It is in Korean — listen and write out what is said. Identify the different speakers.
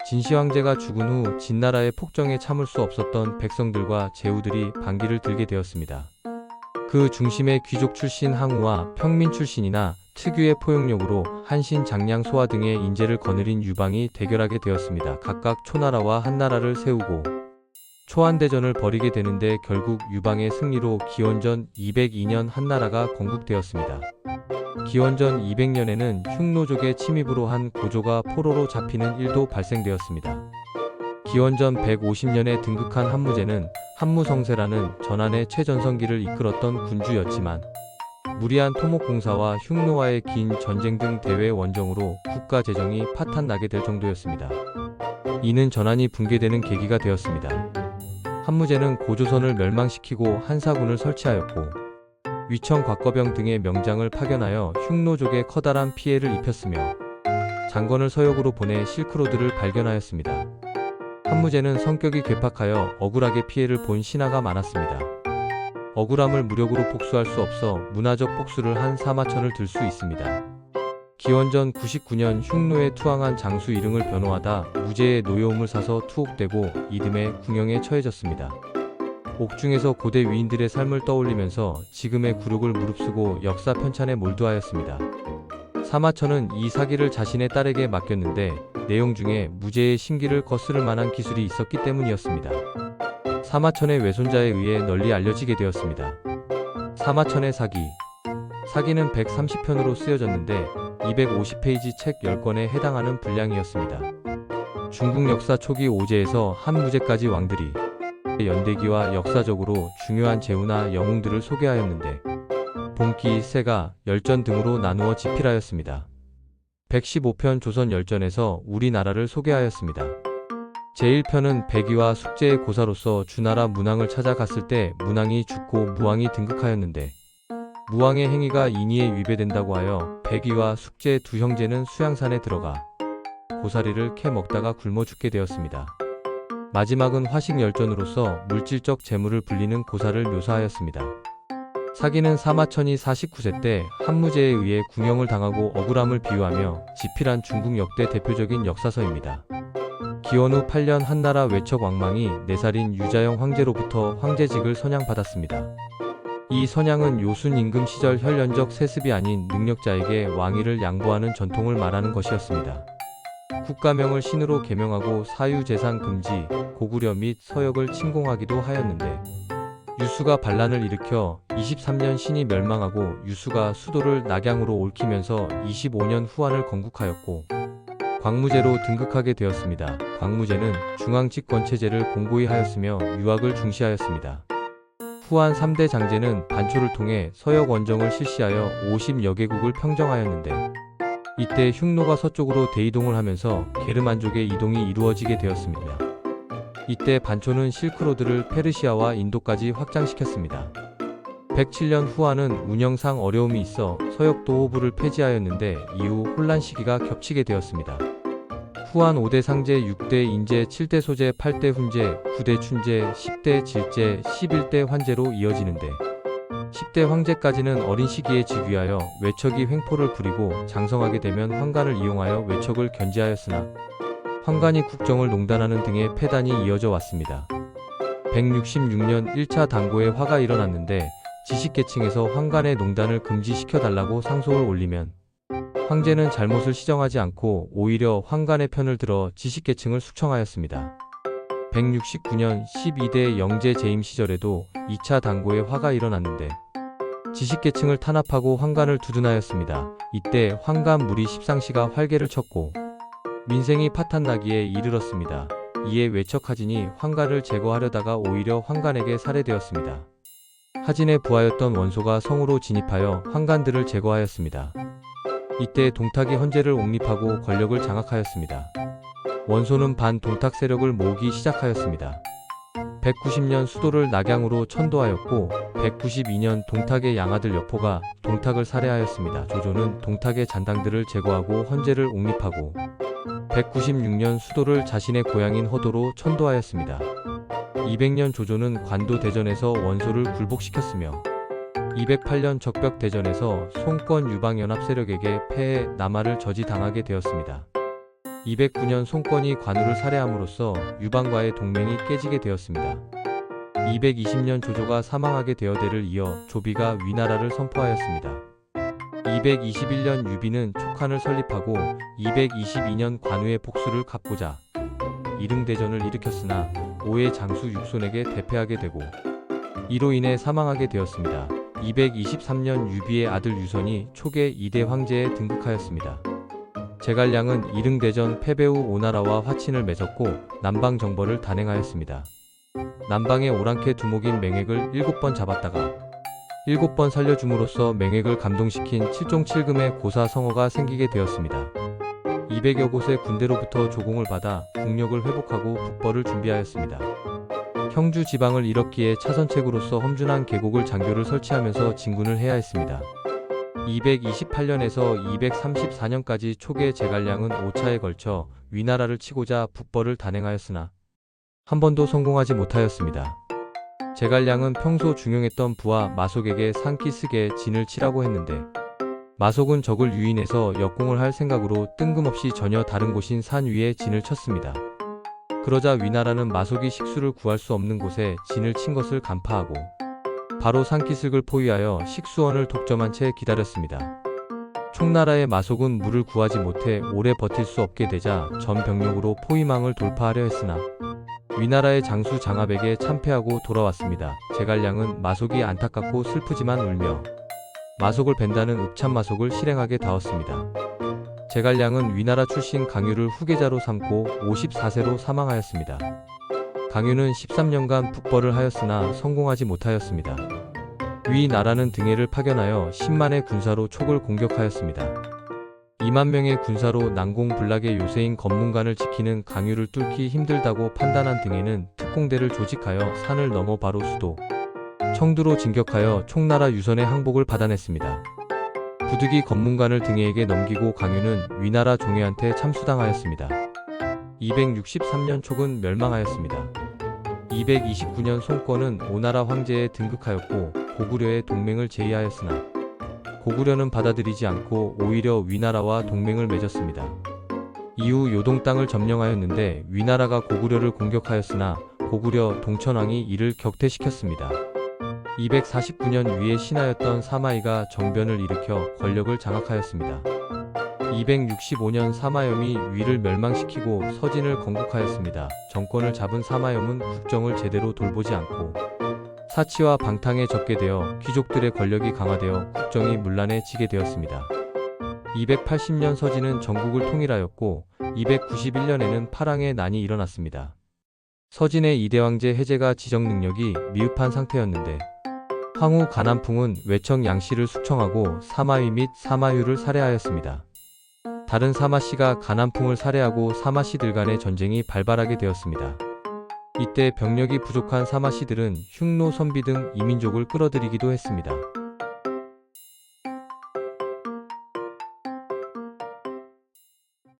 Speaker 1: 진시 황제가 죽은 후 진나라의 폭정에 참을 수 없었던 백성들과 제후들이 반기를 들게 되었습니다. 그 중심에 귀족 출신 항우와 평민 출신이나 특유의 포용력으로 한신, 장량, 소화 등의 인재를 거느린 유방이 대결하게 되었습니다. 각각 초나라와 한나라를 세우고 초한대전을 벌이게 되는데 결국 유방의 승리로 기원전 202년 한나라가 건국되었습니다. 기원전 200년에는 흉노족의 침입으로 한 고조가 포로로 잡히는 일도 발생되었습니다. 기원전 150년에 등극한 한무제는 한무성세라는 전한의 최전성기를 이끌었던 군주였지만 무리한 토목공사와 흉노와의 긴 전쟁 등 대외 원정으로 국가 재정이 파탄나게 될 정도였습니다. 이는 전한이 붕괴되는 계기가 되었습니다. 한무제는 고조선을 멸망시키고 한사군을 설치하였고 위청 곽거병 등의 명장을 파견하여 흉노족에 커다란 피해를 입혔으며 장건을 서역으로 보내 실크로드를 발견하였습니다. 한무제는 성격이 괴팍하여 억울하게 피해를 본 신하가 많았습니다. 억울함을 무력으로 복수할 수 없어 문화적 복수를 한 사마천을 들 수 있습니다. 기원전 99년 흉노에 투항한 장수 일흥을 변호하다 무제의 노여움을 사서 투옥되고 이듬해 궁형에 처해졌습니다. 옥중에서 고대 위인들의 삶을 떠올리면서 지금의 굴욕을 무릅쓰고 역사 편찬에 몰두하였습니다. 사마천은 이 사기를 자신의 딸에게 맡겼는데 내용 중에 무제의 심기를 거스를 만한 기술이 있었기 때문이었습니다. 사마천의 외손자에 의해 널리 알려지게 되었습니다. 사마천의 사기. 사기는 130편으로 쓰여졌는데 250페이지 책 10권에 해당하는 분량이었습니다. 중국 역사 초기 오제에서 한무제까지 왕들이 연대기와 역사적으로 중요한 제후나 영웅들을 소개하였는데 본기, 세가, 열전 등으로 나누어 집필하였습니다. 115편 조선 열전에서 우리나라를 소개하였습니다. 제1편은 백의와 숙제의 고사로서 주나라 문왕을 찾아갔을 때 문왕이 죽고 무왕이 등극하였는데 무왕의 행위가 인의에 위배된다고 하여 백의와 숙제 두 형제는 수양산에 들어가 고사리를 캐 먹다가 굶어 죽게 되었습니다. 마지막은 화식열전으로서 물질적 재물을 불리는 고사를 묘사하였습니다. 사기는 사마천이 49세 때 한무제에 의해 궁형을 당하고 억울함을 비유하며 집필한 중국 역대 대표적인 역사서입니다. 기원 후 8년 한나라 외척 왕망이 4살인 유자영 황제로부터 황제직을 선양받았습니다. 이 선양은 요순 임금 시절 혈연적 세습이 아닌 능력자에게 왕위를 양보하는 전통을 말하는 것이었습니다. 국가명을 신으로 개명하고 사유재산 금지, 고구려 및 서역을 침공하기도 하였는데 유수가 반란을 일으켜 23년 신이 멸망하고 유수가 수도를 낙양으로 옮기면서 25년 후한을 건국하였고 광무제로 등극하게 되었습니다. 광무제는 중앙집권체제를 공고히 하였으며 유학을 중시하였습니다. 후한 3대 장제는 반초를 통해 서역 원정을 실시하여 50여 개국을 평정하였는데 이때 흉노가 서쪽으로 대이동을 하면서 게르만족의 이동이 이루어지게 되었습니다. 이때 반초는 실크로드를 페르시아와 인도까지 확장시켰습니다. 107년 후한은 운영상 어려움이 있어 서역 도호부를 폐지하였는데 이후 혼란 시기가 겹치게 되었습니다. 후한 5대 상제, 6대 인제, 7대 소제, 8대 훈제, 9대 춘제, 10대 질제, 11대 환제로 이어지는데 10대 황제까지는 어린 시기에 즉위하여 외척이 횡포를 부리고 장성하게 되면 황관을 이용하여 외척을 견제하였으나 황관이 국정을 농단하는 등의 폐단이 이어져 왔습니다. 166년 1차 단고에 화가 일어났는데 지식계층에서 황관의 농단을 금지시켜달라고 상소를 올리면 황제는 잘못을 시정하지 않고 오히려 황관의 편을 들어 지식계층을 숙청하였습니다. 169년 12대 영제 재임 시절에도 2차 단고에 화가 일어났는데 지식계층을 탄압하고 황관을 두둔하였습니다. 이때 황관 무리 십상시가 활개를 쳤고 민생이 파탄나기에 이르렀습니다. 이에 외척하진이 황관을 제거하려다가 오히려 황관에게 살해되었습니다. 하진의 부하였던 원소가 성으로 진입하여 황관들을 제거하였습니다. 이때 동탁이 헌제를 옹립하고 권력을 장악하였습니다. 원소는 반동탁 세력을 모으기 시작하였습니다. 190년 수도를 낙양으로 천도하였고 192년 동탁의 양아들 여포가 동탁을 살해하였습니다. 조조는 동탁의 잔당들을 제거하고 헌제를 옹립하고 196년 수도를 자신의 고향인 허도로 천도하였습니다. 200년 조조는 관도 대전에서 원소를 굴복시켰으며 208년 적벽 대전에서 송권 유방 연합 세력에게 패해 남하를 저지당하게 되었습니다. 209년 송건이 관우를 살해함으로써 유방과의 동맹이 깨지게 되었습니다. 220년 조조가 사망하게 되어 대를 이어 조비가 위나라를 선포하였습니다. 221년 유비는 촉한을 설립하고 222년 관우의 복수를 갚고자 이릉대전을 일으켰으나 오해 장수 육손에게 대패하게 되고 이로 인해 사망하게 되었습니다. 223년 유비의 아들 유선이 초계 2대 황제에 등극하였습니다. 제갈량은 이릉대전 패배 후 오나라와 화친을 맺었고 남방 정벌을 단행하였습니다. 남방의 오랑캐 두목인 맹획을 7번 잡았다가 7번 살려줌으로써 맹획을 감동시킨 칠종칠금의 고사성어가 생기게 되었습니다. 200여 곳의 군대로부터 조공을 받아 국력을 회복하고 북벌을 준비하였습니다. 형주 지방을 잃었기에 차선책으로서 험준한 계곡을 장교를 설치하면서 진군을 해야 했습니다. 228년에서 234년까지 초계 제갈량은 5차에 걸쳐 위나라를 치고자 북벌을 단행하였으나 한 번도 성공하지 못하였습니다. 제갈량은 평소 중용했던 부하 마속에게 상키스게 진을 치라고 했는데 마속은 적을 유인해서 역공을 할 생각으로 뜬금없이 전혀 다른 곳인 산 위에 진을 쳤습니다. 그러자 위나라는 마속이 식수를 구할 수 없는 곳에 진을 친 것을 간파하고 바로 상키스를 포위하여 식수원을 독점한 채 기다렸습니다. 총나라의 마속은 물을 구하지 못해 오래 버틸 수 없게 되자 전 병력으로 포위망을 돌파하려 했으나 위나라의 장수 장압에게 참패하고 돌아왔습니다. 제갈량은 마속이 안타깝고 슬프지만 울며 마속을 벤다는 읍참마속을 실행하게 다웠습니다. 제갈량은 위나라 출신 강유를 후계자로 삼고 54세로 사망하였습니다. 강유는 13년간 북벌을 하였으나 성공하지 못하였습니다. 위나라는 등해를 파견하여 10만의 군사로 촉을 공격하였습니다. 2만 명의 군사로 난공불락의 요새인 검문관을 지키는 강유를 뚫기 힘들다고 판단한 등해는 특공대를 조직하여 산을 넘어 바로 수도 청두로 진격하여 총나라 유선의 항복을 받아냈습니다. 부득이 검문관을 등해에게 넘기고 강유는 위나라 종해한테 참수당하였습니다. 263년 촉은 멸망하였습니다. 229년 송건은 오나라 황제에 등극하였고 고구려의 동맹을 제의하였으나 고구려는 받아들이지 않고 오히려 위나라와 동맹을 맺었습니다. 이후 요동 땅을 점령하였는데 위나라가 고구려를 공격하였으나 고구려 동천왕이 이를 격퇴시켰습니다. 249년 위의 신하였던 사마이가 정변을 일으켜 권력을 장악하였습니다. 265년 사마염이 위를 멸망시키고 서진을 건국하였습니다. 정권을 잡은 사마염은 국정을 제대로 돌보지 않고 사치와 방탕에 젖게 되어 귀족들의 권력이 강화되어 국정이 문란해지게 되었습니다. 280년 서진은 전국을 통일하였고 291년에는 파랑의 난이 일어났습니다. 서진의 이대왕제 해제가 지정 능력이 미흡한 상태였는데 황후 가난풍은 외청 양씨를 숙청하고 사마위 및 사마유를 살해하였습니다. 다른 사마씨가 가난풍을 살해하고 사마씨들 간의 전쟁이 발발하게 되었습니다. 이때 병력이 부족한 사마씨들은 흉노 선비 등 이민족을 끌어들이기도 했습니다.